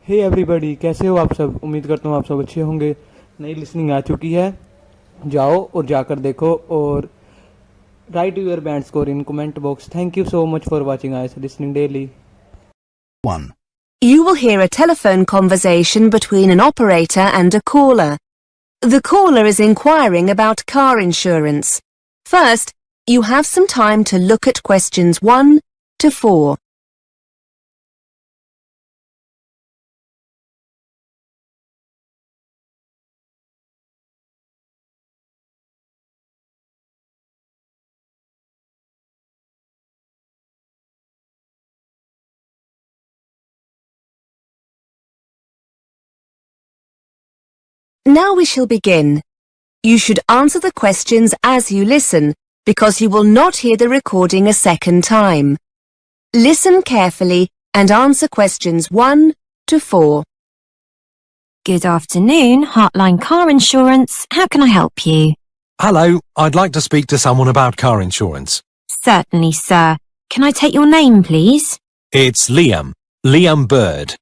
Hey everybody, कैसे हो आप सब। उम्मीद करता हूँ आप सब अच्छे होंगे। नई लिसनिंग आ चुकी है, जाओ और जाकर देखो और right your band score in comment box. Thank you so much for watching IELTS listening daily. 1. You will hear a telephone conversation between an operator and a caller. The caller is inquiring about car insurance. First, you have some time to look at questions 1 to 4. Now we shall begin. You should answer the questions as you listen, because you will not hear the recording a second time. Listen carefully and answer questions 1 to 4. Good afternoon, Heartline Car Insurance. How can I help you? Hello, I'd like to speak to someone about car insurance. Certainly, sir. Can I take your name, please? It's Liam Bird.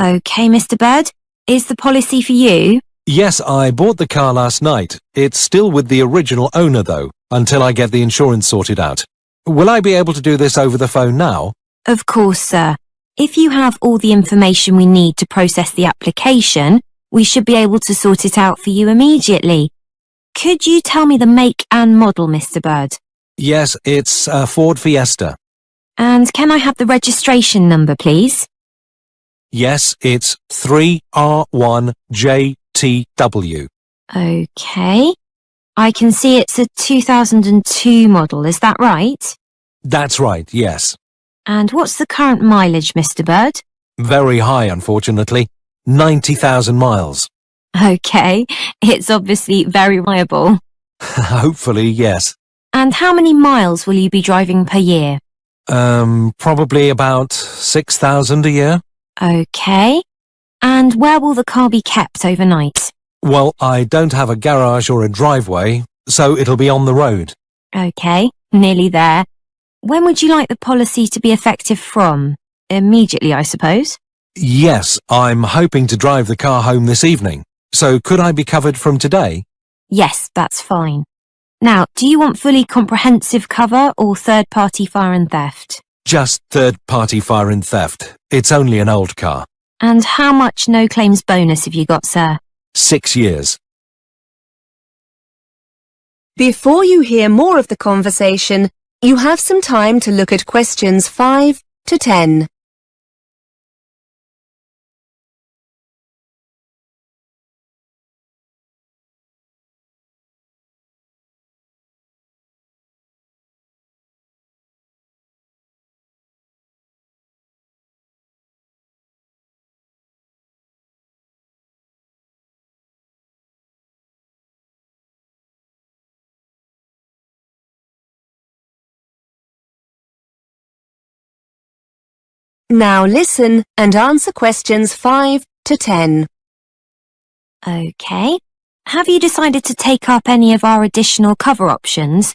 Okay, Mr. Bird. Is the policy for you? Yes, I bought the car last night. It's still with the original owner though, until I get the insurance sorted out. Will I be able to do this over the phone now? Of course, sir. If you have all the information we need to process the application, we should be able to sort it out for you immediately. Could you tell me the make and model, Mr. Bird? Yes, it's a Ford Fiesta. And can I have the registration number, please? Yes, it's 3R1JTW. Okay. I can see it's a 2002 model, is that right? That's right, yes. And what's the current mileage, Mr. Bird? Very high, unfortunately. 90,000 miles. Okay, it's obviously very reliable. Hopefully, yes. And how many miles will you be driving per year? Probably about 6,000 a year. Okay. And where will the car be kept overnight? Well, I don't have a garage or a driveway, so it'll be on the road. Okay, nearly there. When would you like the policy to be effective from? Immediately, I suppose? Yes, I'm hoping to drive the car home this evening. So could I be covered from today? Yes, that's fine. Now, do you want fully comprehensive cover or third-party fire and theft? Just third-party fire and theft. It's only an old car. And how much no-claims bonus have you got, sir? 6 years. Before you hear more of the conversation, you have some time to look at questions 5 to 10. Now listen and answer questions 5 to 10. Okay. Have you decided to take up any of our additional cover options?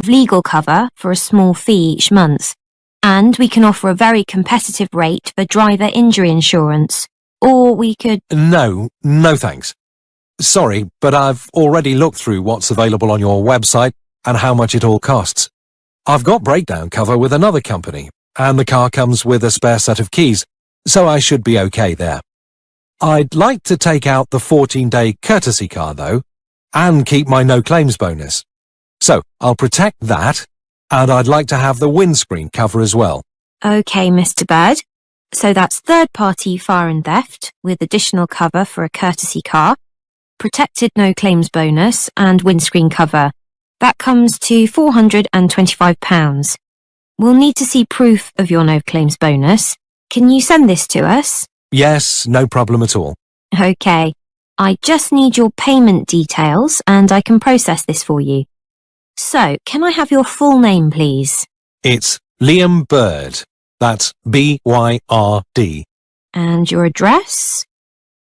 Legal cover for a small fee each month. And we can offer a very competitive rate for driver injury insurance. Or we could... No thanks. Sorry, but I've already looked through what's available on your website and how much it all costs. I've got breakdown cover with another company, and the car comes with a spare set of keys, so I should be okay there. I'd like to take out the 14-day courtesy car, though, and keep my no-claims bonus. So, I'll protect that, and I'd like to have the windscreen cover as well. Okay, Mr. Bird. So that's third-party fire and theft, with additional cover for a courtesy car, protected no-claims bonus, and windscreen cover. That comes to £425. We'll need to see proof of your no-claims bonus. Can you send this to us? Yes, no problem at all. Okay. I just need your payment details and I can process this for you. So, can I have your full name, please? It's Liam Bird. That's B-Y-R-D. And your address?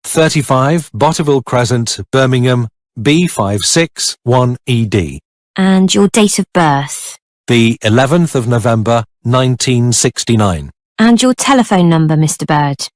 35 Botterville Crescent, Birmingham, B561ED. And your date of birth? The 11th of November, 1969. And your telephone number, Mr. Bird?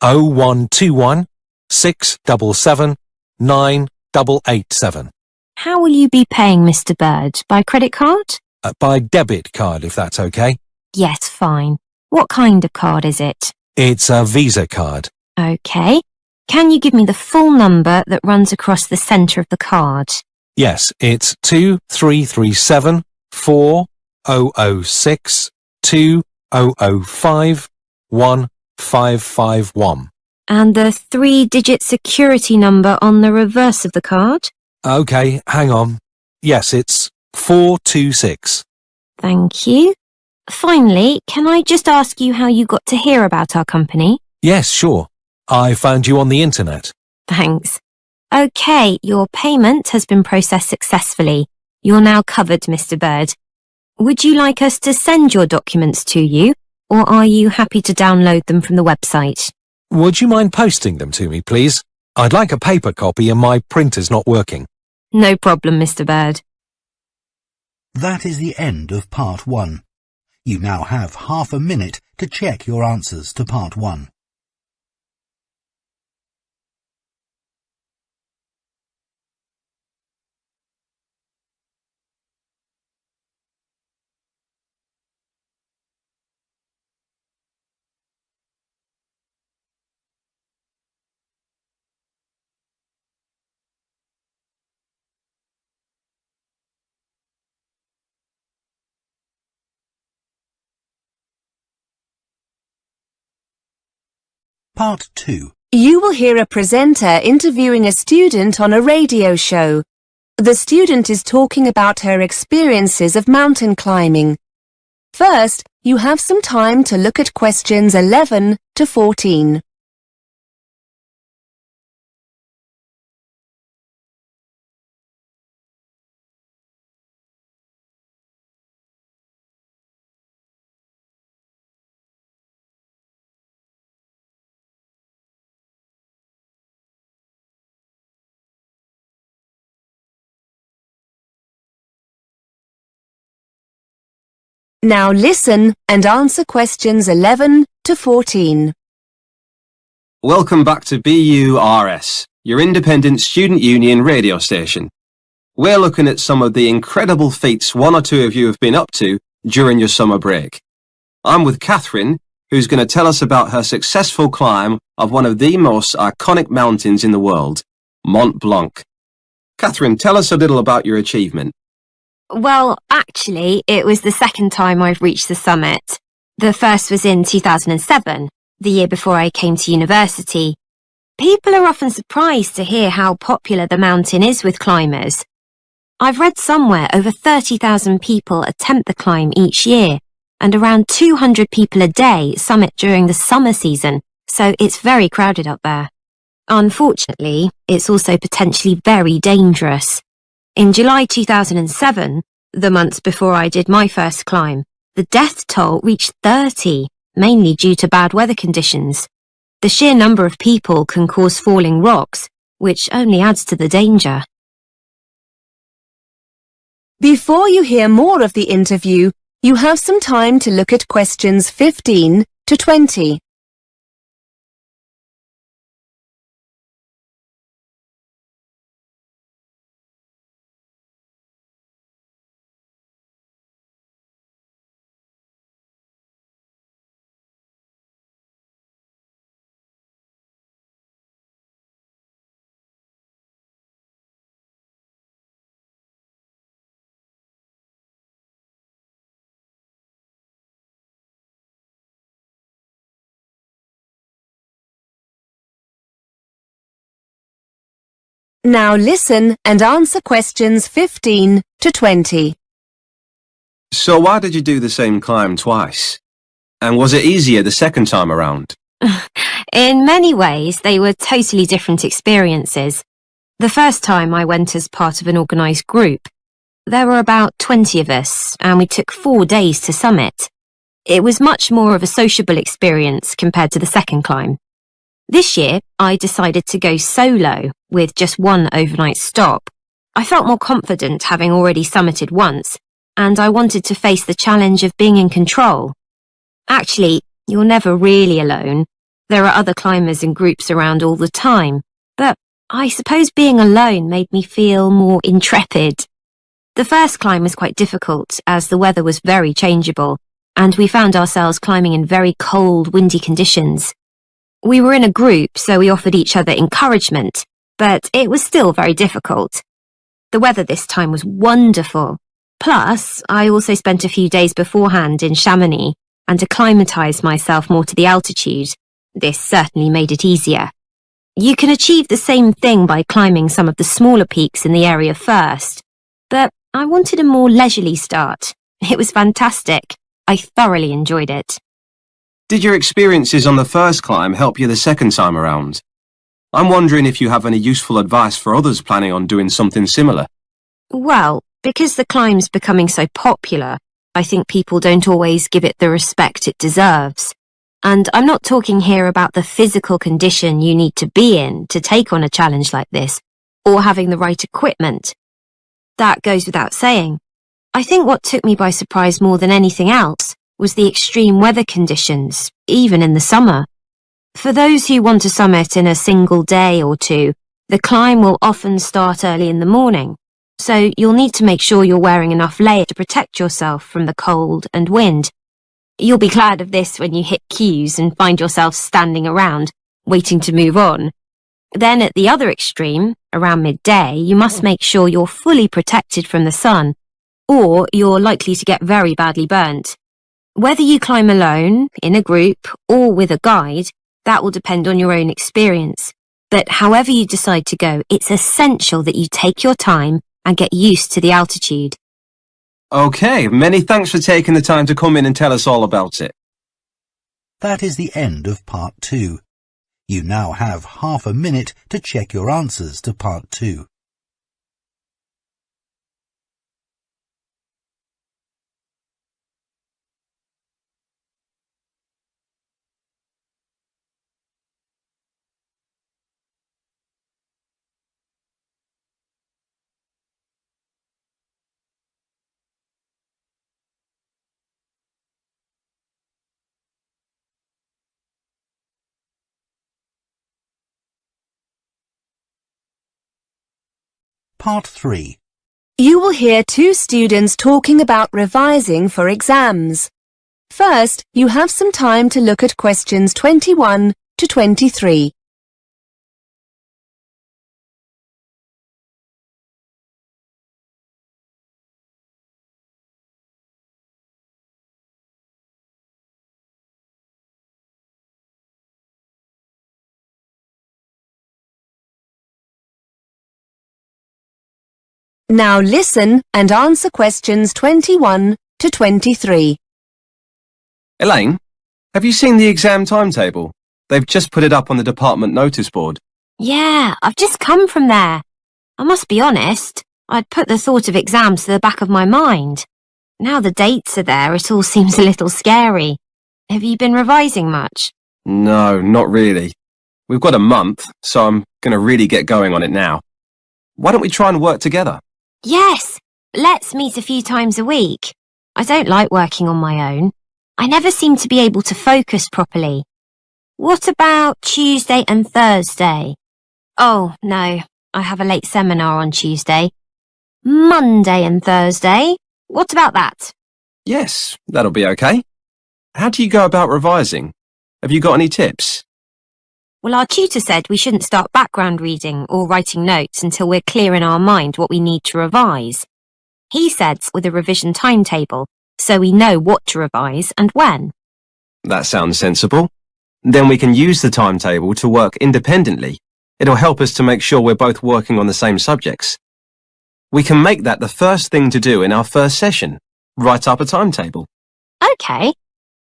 0121 677 9887. How will you be paying, Mr. Bird? By credit card? By debit card, if that's okay. Yes, fine. What kind of card is it? It's a Visa card. Okay. Can you give me the full number that runs across the centre of the card? Yes, it's 2337 4006 2005 1551. And the 3-digit security number on the reverse of the card? Okay, hang on. Yes, it's 426. Thank you. Finally, can I just ask you how you got to hear about our company? Yes, sure. I found you on the internet. Thanks. Okay, your payment has been processed successfully. You're now covered, Mr. Bird. Would you like us to send your documents to you, or are you happy to download them from the website? Would you mind posting them to me, please? I'd like a paper copy and my printer's not working. No problem, Mr. Bird. That is the end of part 1. You now have half a minute to check your answers to part 1. Part 2. You will hear a presenter interviewing a student on a radio show. The student is talking about her experiences of mountain climbing. First, you have some time to look at questions 11 to 14. Now listen and answer questions 11 to 14. Welcome back to BURS, your independent student union radio station. We're looking at some of the incredible feats one or two of you have been up to during your summer break. I'm with Catherine, who's going to tell us about her successful climb of one of the most iconic mountains in the world, Mont Blanc. Catherine, tell us a little about your achievement. Well, actually, it was the second time I've reached the summit. The first was in 2007, the year before I came to university. People are often surprised to hear how popular the mountain is with climbers. I've read somewhere over 30,000 people attempt the climb each year, and around 200 people a day summit during the summer season, so it's very crowded up there. Unfortunately, it's also potentially very dangerous. In July 2007, the months before I did my first climb, the death toll reached 30, mainly due to bad weather conditions. The sheer number of people can cause falling rocks, which only adds to the danger. Before you hear more of the interview, you have some time to look at questions 15 to 20. Now listen and answer questions 15 to 20. So why did you do the same climb twice? And was it easier the second time around? In many ways, they were totally different experiences. The first time I went as part of an organised group. There were about 20 of us, and we took 4 days to summit. It was much more of a sociable experience compared to the second climb. This year, I decided to go solo, with just one overnight stop. I felt more confident having already summited once, and I wanted to face the challenge of being in control. Actually, you're never really alone. There are other climbers and groups around all the time, but I suppose being alone made me feel more intrepid. The first climb was quite difficult as the weather was very changeable, and we found ourselves climbing in very cold, windy conditions. We were in a group, so we offered each other encouragement, but it was still very difficult. The weather this time was wonderful. Plus, I also spent a few days beforehand in Chamonix and acclimatized myself more to the altitude. This certainly made it easier. You can achieve the same thing by climbing some of the smaller peaks in the area first, but I wanted a more leisurely start. It was fantastic. I thoroughly enjoyed it. Did your experiences on the first climb help you the second time around? I'm wondering if you have any useful advice for others planning on doing something similar. Well, because the climb's becoming so popular, I think people don't always give it the respect it deserves. And I'm not talking here about the physical condition you need to be in to take on a challenge like this, or having the right equipment. That goes without saying. I think what took me by surprise more than anything else was the extreme weather conditions, even in the summer. For those who want to summit in a single day or two, the climb will often start early in the morning, so you'll need to make sure you're wearing enough layer to protect yourself from the cold and wind. You'll be glad of this when you hit queues and find yourself standing around, waiting to move on. Then at the other extreme, around midday, you must make sure you're fully protected from the sun, or you're likely to get very badly burnt. Whether you climb alone, in a group, or with a guide, that will depend on your own experience. But however you decide to go, it's essential that you take your time and get used to the altitude. Okay, many thanks for taking the time to come in and tell us all about it. That is the end of part 2. You now have half a minute to check your answers to part 2. Part 3. You will hear two students talking about revising for exams. First, you have some time to look at questions 21 to 23. Now listen and answer questions 21 to 23. Elaine, have you seen the exam timetable? They've just put it up on the department notice board. Yeah, I've just come from there. I must be honest, I'd put the thought of exams to the back of my mind. Now the dates are there, it all seems a little scary. Have you been revising much? No, not really. We've got a month, so I'm going to really get going on it now. Why don't we try and work together? Yes, let's meet a few times a week. I don't like working on my own. I never seem to be able to focus properly. What about Tuesday and Thursday? Oh, no, I have a late seminar on Tuesday. Monday and Thursday? What about that? Yes, that'll be okay. How do you go about revising? Have you got any tips? Well, our tutor said we shouldn't start background reading or writing notes until we're clear in our mind what we need to revise. He said with a revision timetable, so we know what to revise and when. That sounds sensible. Then we can use the timetable to work independently. It'll help us to make sure we're both working on the same subjects. We can make that the first thing to do in our first session. Write up a timetable. Okay.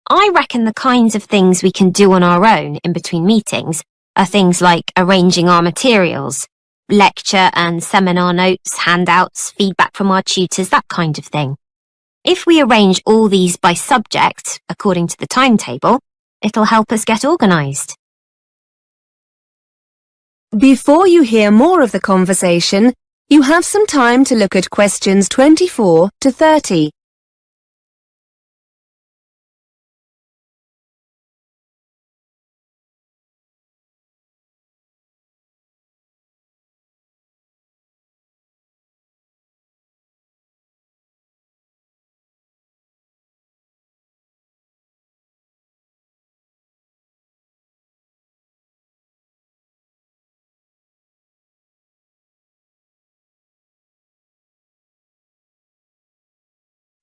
I reckon the kinds of things we can do on our own in between meetings are things like arranging our materials, lecture and seminar notes, handouts, feedback from our tutors, that kind of thing. If we arrange all these by subject, according to the timetable, it'll help us get organised. Before you hear more of the conversation, you have some time to look at questions 24 to 30.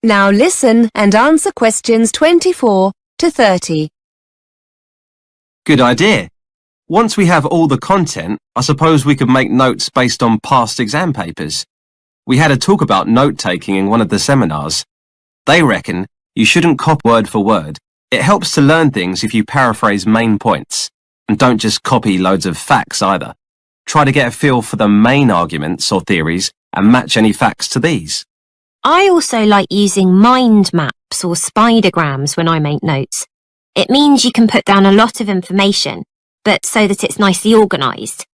Now listen and answer questions 24 to 30. Good idea. Once we have all the content, I suppose we could make notes based on past exam papers. We had a talk about note-taking in one of the seminars. They reckon you shouldn't copy word for word. It helps to learn things if you paraphrase main points. And don't just copy loads of facts either. Try to get a feel for the main arguments or theories and match any facts to these. I also like using mind maps or spidergrams when I make notes. It means you can put down a lot of information, but so that it's nicely organised.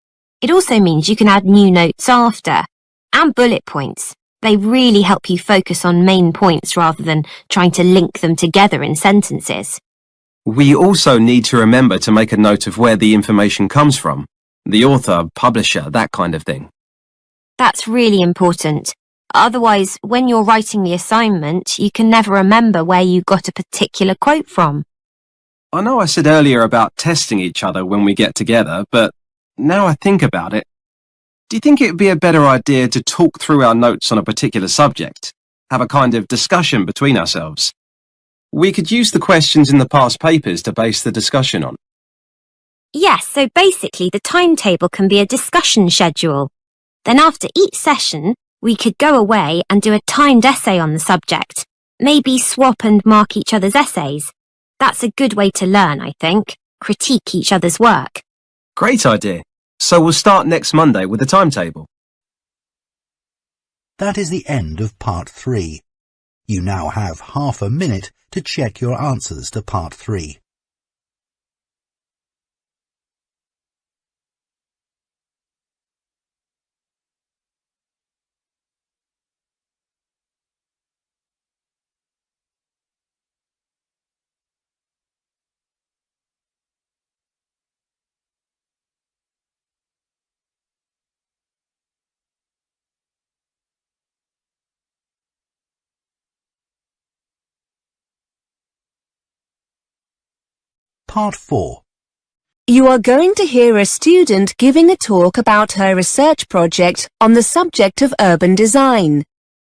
It also means you can add new notes after. And bullet points. They really help you focus on main points rather than trying to link them together in sentences. We also need to remember to make a note of where the information comes from. The author, publisher, that kind of thing. That's really important. Otherwise, when you're writing the assignment, you can never remember where you got a particular quote from. I know I said earlier about testing each other when we get together, but now I think about it, do you think it would be a better idea to talk through our notes on a particular subject? Have a kind of discussion between ourselves? We could use the questions in the past papers to base the discussion on. Yes, so basically the timetable can be a discussion schedule. Then after each session, we could go away and do a timed essay on the subject. Maybe swap and mark each other's essays. That's a good way to learn, I think. Critique each other's work. Great idea. So we'll start next Monday with the timetable. That is the end of part 3. You now have half a minute to check your answers to part 3. Part 4. You are going to hear a student giving a talk about her research project on the subject of urban design.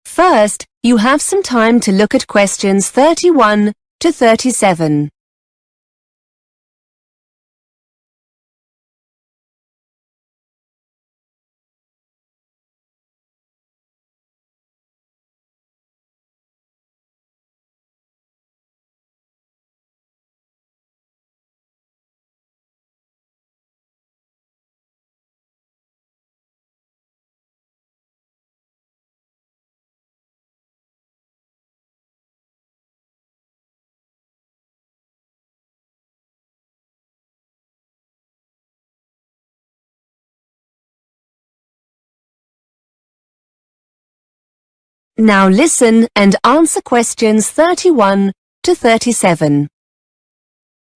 First, you have some time to look at questions 31 to 37. Now listen and answer questions 31 to 37.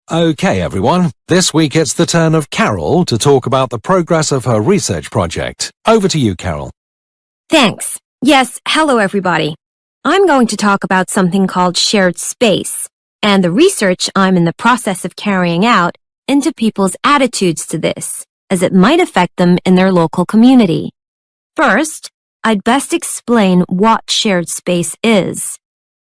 Okay, everyone. This week it's the turn of Carol to talk about the progress of her research project. Over to you, Carol. Thanks. Yes, hello everybody. I'm going to talk about something called shared space and the research I'm in the process of carrying out into people's attitudes to this, as it might affect them in their local community. First, I'd best explain what shared space is.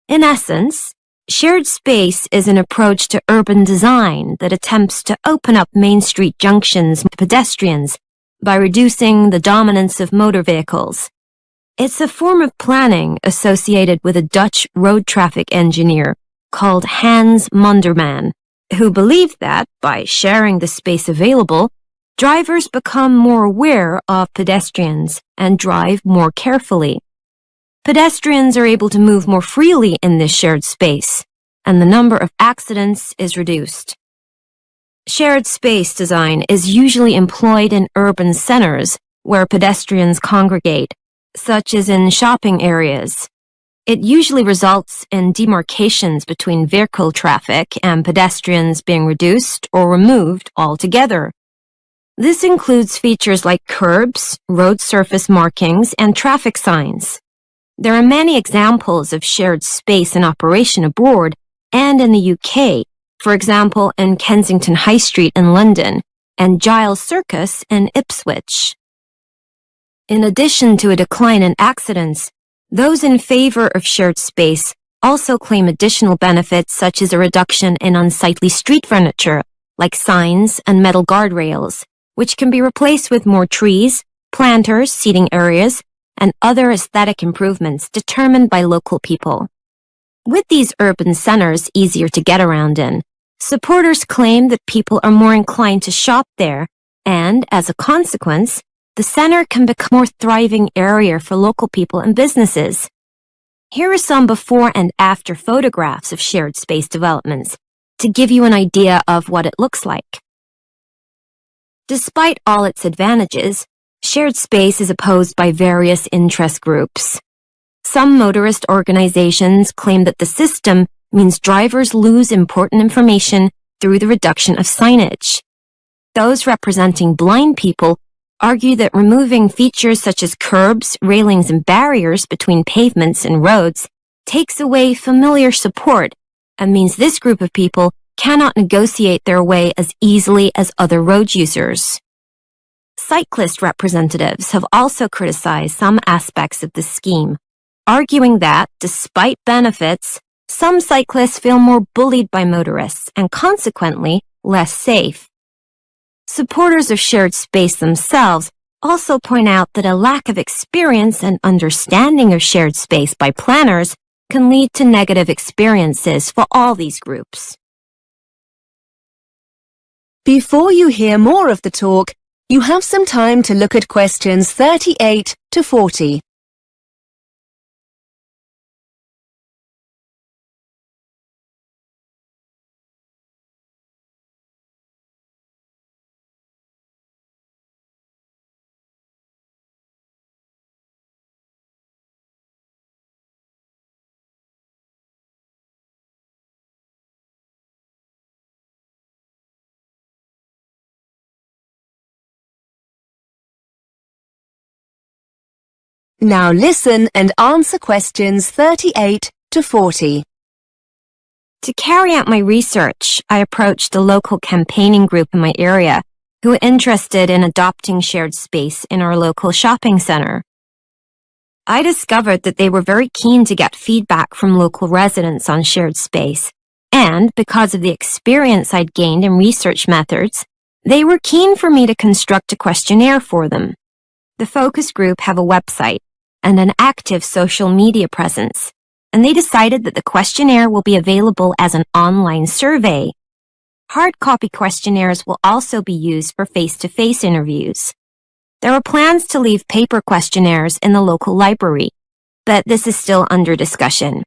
In essence, shared space is an approach to urban design that attempts to open up main street junctions to pedestrians by reducing the dominance of motor vehicles. It's a form of planning associated with a Dutch road traffic engineer called Hans Munderman, who believed that by sharing the space available, drivers become more aware of pedestrians and drive more carefully. Pedestrians are able to move more freely in this shared space, and the number of accidents is reduced. Shared space design is usually employed in urban centers where pedestrians congregate, such as in shopping areas. It usually results in demarcations between vehicle traffic and pedestrians being reduced or removed altogether. This includes features like curbs, road surface markings, and traffic signs. There are many examples of shared space in operation abroad and in the UK, for example in Kensington High Street in London and Giles Circus in Ipswich. In addition to a decline in accidents, those in favor of shared space also claim additional benefits such as a reduction in unsightly street furniture, like signs and metal guardrails, which can be replaced with more trees, planters, seating areas, and other aesthetic improvements determined by local people. With these urban centers easier to get around in, supporters claim that people are more inclined to shop there, and as a consequence, the center can become a more thriving area for local people and businesses. Here are some before and after photographs of shared space developments to give you an idea of what it looks like. Despite all its advantages, shared space is opposed by various interest groups. Some motorist organizations claim that the system means drivers lose important information through the reduction of signage. Those representing blind people argue that removing features such as curbs, railings, and barriers between pavements and roads takes away familiar support and means this group of people cannot negotiate their way as easily as other road users. Cyclist representatives have also criticized some aspects of the scheme, arguing that, despite benefits, some cyclists feel more bullied by motorists and consequently less safe. Supporters of shared space themselves also point out that a lack of experience and understanding of shared space by planners can lead to negative experiences for all these groups. Before you hear more of the talk, you have some time to look at questions 38 to 40. Now listen and answer questions 38 to 40. To carry out my research, I approached a local campaigning group in my area who were interested in adopting shared space in our local shopping center. I discovered that they were very keen to get feedback from local residents on shared space, and because of the experience I'd gained in research methods, they were keen for me to construct a questionnaire for them. The focus group have a website and an active social media presence, and they decided that the questionnaire will be available as an online survey. Hard copy questionnaires will also be used for face-to-face interviews. There are plans to leave paper questionnaires in the local library, but this is still under discussion.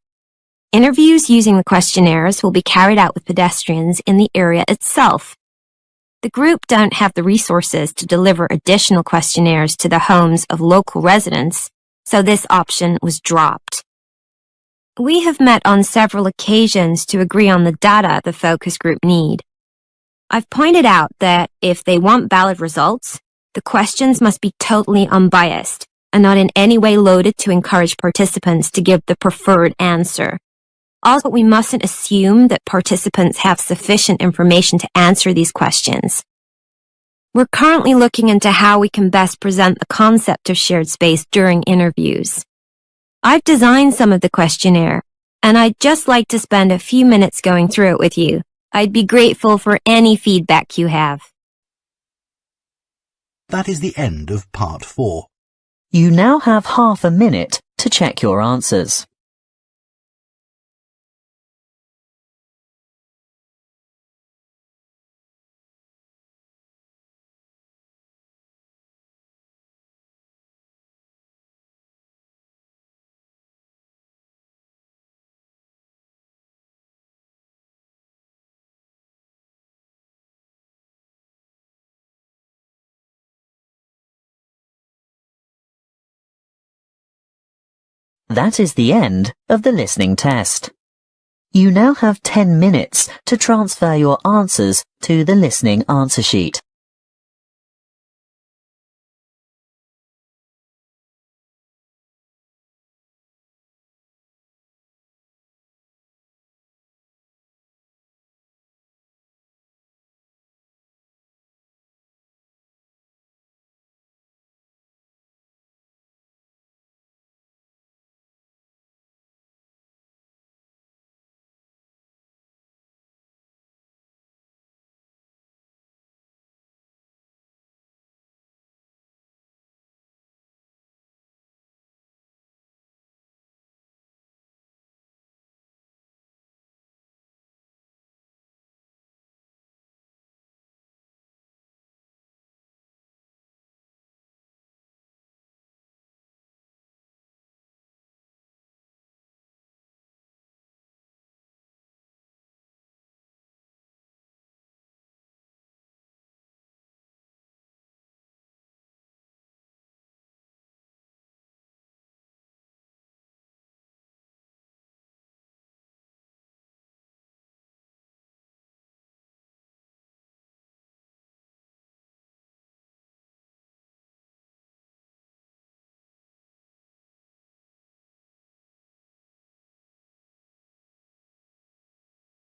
Interviews using the questionnaires will be carried out with pedestrians in the area itself. The group don't have the resources to deliver additional questionnaires to the homes of local residents, so this option was dropped. We have met on several occasions to agree on the data the focus group need. I've pointed out that if they want valid results, the questions must be totally unbiased and not in any way loaded to encourage participants to give the preferred answer. Also, we mustn't assume that participants have sufficient information to answer these questions. We're currently looking into how we can best present the concept of shared space during interviews. I've designed some of the questionnaire, and I'd just like to spend a few minutes going through it with you. I'd be grateful for any feedback you have. That is the end of part 4. You now have half a minute to check your answers. That is the end of the listening test. You now have 10 minutes to transfer your answers to the listening answer sheet.